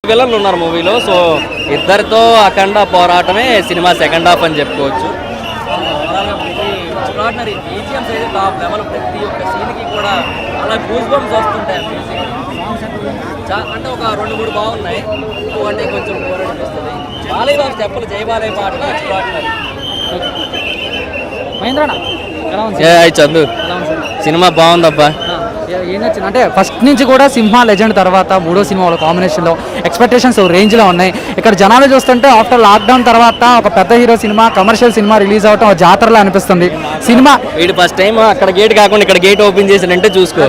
విలన్లు ఉన్నారు మూవీలో. సో ఇద్దరితో అఖండ పోరాటమే సినిమా సెకండ్ హాఫ్ అని చెప్పుకోవచ్చు. టాప్ లెవెల్ ప్రతి ఒక్క సీన్కి కూడా అలా గూస్ బంప్స్ వస్తుంటాయి. అంటే ఒక 2-3 బాగున్నాయి, అంటే కొంచెం బోర్ అనిపిస్తుంది. బాలయ్య బాబు చెప్పలు జై బాలయ్య పాటలు ఎక్స్ట్రాడినరీ. చందు సినిమా బాగుందబ్బా. ఏం నచ్చింది అంటే ఫస్ట్ నుంచి కూడా సింహ లెజెండ్ తర్వాత మూడో సినిమా వాళ్ళ కాంబినేషన్లో ఎక్స్పెక్టేషన్స్ రేంజ్లో ఉన్నాయి. ఇక్కడ జనాలు చూస్తుంటే ఆఫ్టర్ లాక్డౌన్ తర్వాత ఒక పెద్ద hero cinema commercial cinema release అవటం జాతరలో అనిపిస్తుంది. సినిమా వీడు ఫస్ట్ టైం అక్కడ గేట్ కాకుండా ఇక్కడ గేట్ ఓపెన్ చేసినంటే చూసుకో.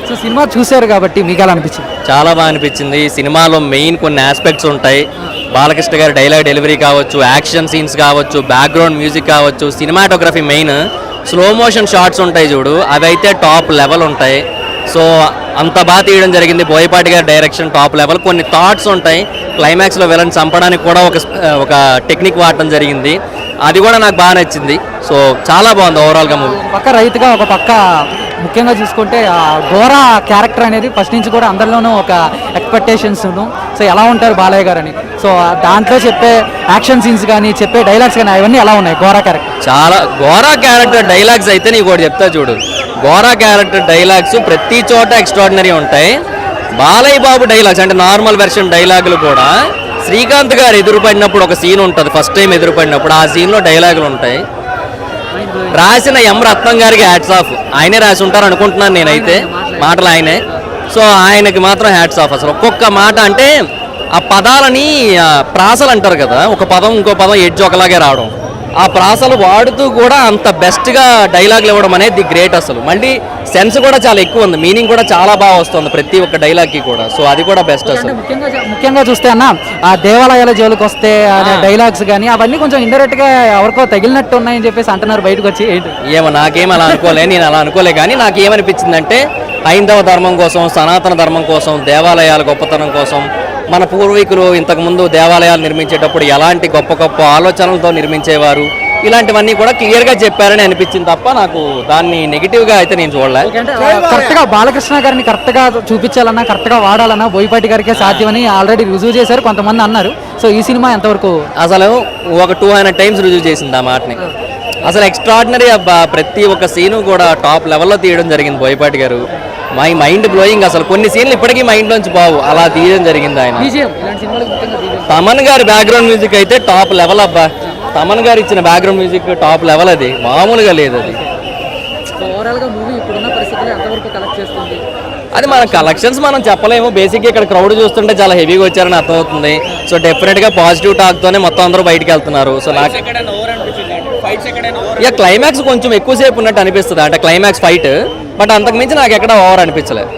సో సినిమా చూశారు కాబట్టి మీకు ఎలా అనిపించింది? చాలా బాగా అనిపించింది. సినిమాలో మెయిన్ కొన్ని ఆస్పెక్ట్స్ ఉంటాయి. బాలకృష్ణ గారి డైలాగ్ డెలివరీ కావచ్చు, యాక్షన్ సీన్స్ కావచ్చు, బ్యాక్గ్రౌండ్ మ్యూజిక్ కావచ్చు, cinematography main slow motion shots ఉంటాయి చూడు, అవి అయితే టాప్ లెవెల్ ఉంటాయి. సో అంత బాగా తీయడం జరిగింది. బోయపాటి గారి డైరెక్షన్ టాప్ లెవెల్. కొన్ని థాట్స్ ఉంటాయి. క్లైమాక్స్లో విలన్ చంపడానికి కూడా ఒక టెక్నిక్ వాడటం జరిగింది, అది కూడా నాకు బాగా నచ్చింది. సో చాలా బాగుంది ఓవరాల్గా మూవీ. పక్క రైతుగా ఒక పక్క ముఖ్యంగా చూసుకుంటే గోరా క్యారెక్టర్ అనేది ఫస్ట్ నుంచి కూడా అందరిలోనూ ఒక ఎక్స్పెక్టేషన్స్. సో ఎలా ఉంటారు బాలయ్య గారు అని, సో దాంట్లో చెప్పే యాక్షన్ సీన్స్ కానీ చెప్పే డైలాగ్స్ కానీ అవన్నీ ఎలా ఉన్నాయి గోరా క్యారెక్టర్? చాలా గోరా క్యారెక్టర్ డైలాగ్స్ అయితే నీకు ఒకటి చెప్తా చూడు. గోరా క్యారెక్టర్ డైలాగ్స్ ప్రతి చోట ఎక్స్ట్రాడినరీ ఉంటాయి. బాలయ్య బాబు డైలాగ్స్ అంటే నార్మల్ వెర్షన్ డైలాగులు కూడా శ్రీకాంత్ గారు ఎదురుపడినప్పుడు ఒక సీన్ ఉంటుంది, ఫస్ట్ టైం ఎదురుపడినప్పుడు ఆ సీన్లో డైలాగులు ఉంటాయి. రాసిన ఎం రత్నం గారికి హ్యాట్స్ ఆఫ్. ఆయనే రాసి ఉంటారు అనుకుంటున్నాను నేనైతే, మాటలు ఆయనే. సో ఆయనకి మాత్రం హ్యాట్స్ ఆఫ్. అసలు ఒక్కొక్క మాట అంటే ఆ పదాలని ప్రాసలు అంటారు కదా, ఒక పదం ఇంకో పదం ఎడ్జ్ ఒకలాగే రావడం, ఆ ప్రాసలు వాడుతూ కూడా అంత బెస్ట్గా డైలాగులు ఇవ్వడం అనేది గ్రేట్. అసలు మళ్ళీ సెన్స్ కూడా చాలా ఎక్కువ ఉంది, మీనింగ్ కూడా చాలా బాగా వస్తుంది ప్రతి ఒక్క డైలాగ్కి కూడా. సో అది కూడా బెస్ట్. అసలు ముఖ్యంగా చూస్తే అన్న ఆ దేవాలయాల జోలికి వస్తే డైలాగ్స్ కానీ అవన్నీ కొంచెం ఇండైరెక్ట్గా ఎవరికో తగిలినట్టు ఉన్నాయని చెప్పేసి అంటున్నారు బయటకు వచ్చి. ఏమో నాకేం అలా అనుకోలే, నేను అలా అనుకోలే. కానీ నాకు ఏమనిపించిందంటే హైందవ ధర్మం కోసం, సనాతన ధర్మం కోసం, దేవాలయాల గొప్పతనం కోసం మన పూర్వీకులు ఇంతకుముందు దేవాలయాలు నిర్మించేటప్పుడు ఎలాంటి గొప్ప గొప్ప ఆలోచనలతో నిర్మించేవారు, ఇలాంటివన్నీ కూడా క్లియర్గా చెప్పారని అనిపించింది తప్ప నాకు దాన్ని నెగిటివ్గా అయితే నేను చూడలే. కరెక్ట్గా బాలకృష్ణ గారిని కరెక్ట్గా చూపించాలన్నా కరెక్ట్గా వాడాలన్నా బోయపాటి గారికే సాధ్యమని ఆల్రెడీ రుజువు చేశారు, కొంతమంది అన్నారు. సో ఈ సినిమా ఎంతవరకు అసలు ఒక 200 టైమ్స్ రుజువు చేసింది ఆ మాటని. అసలు ఎక్స్ట్రాడినరీ అబ్బా. ప్రతి ఒక్క సీను కూడా టాప్ లెవెల్లో తీయడం జరిగింది బోయపాటి గారు. Mind blowing. అసలు కొన్ని సీన్లు ఇప్పటికీ మైండ్లోంచి బావు అలా తీయడం జరిగింది ఆయన. తమన్ గారి బ్యాక్గ్రౌండ్ మ్యూజిక్ అయితే టాప్ లెవెల్ అబ్బా. తమన్ గారు ఇచ్చిన బ్యాక్గ్రౌండ్ మ్యూజిక్ టాప్ లెవెల్, అది మామూలుగా లేదు. అది అది మన కలెక్షన్స్ మనం చెప్పలేము. బేసిక్గా ఇక్కడ క్రౌడ్ చూస్తుంటే చాలా హెవీగా వచ్చారని అర్థమవుతుంది. సో డెఫినెట్గా పాజిటివ్ టాక్తోనే మొత్తం అందరూ బయటకు వెళ్తున్నారు. సో నాకు ఇక క్లైమాక్స్ కొంచెం ఎక్కువసేపు ఉన్నట్టు అనిపిస్తుంది, అంటే క్లైమాక్స్ ఫైట్. బట్ అంతకుమించి నాకు ఎక్కడ ఓవర్ అనిపించలేదు.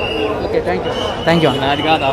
Okay, thank you. నాది కాదు.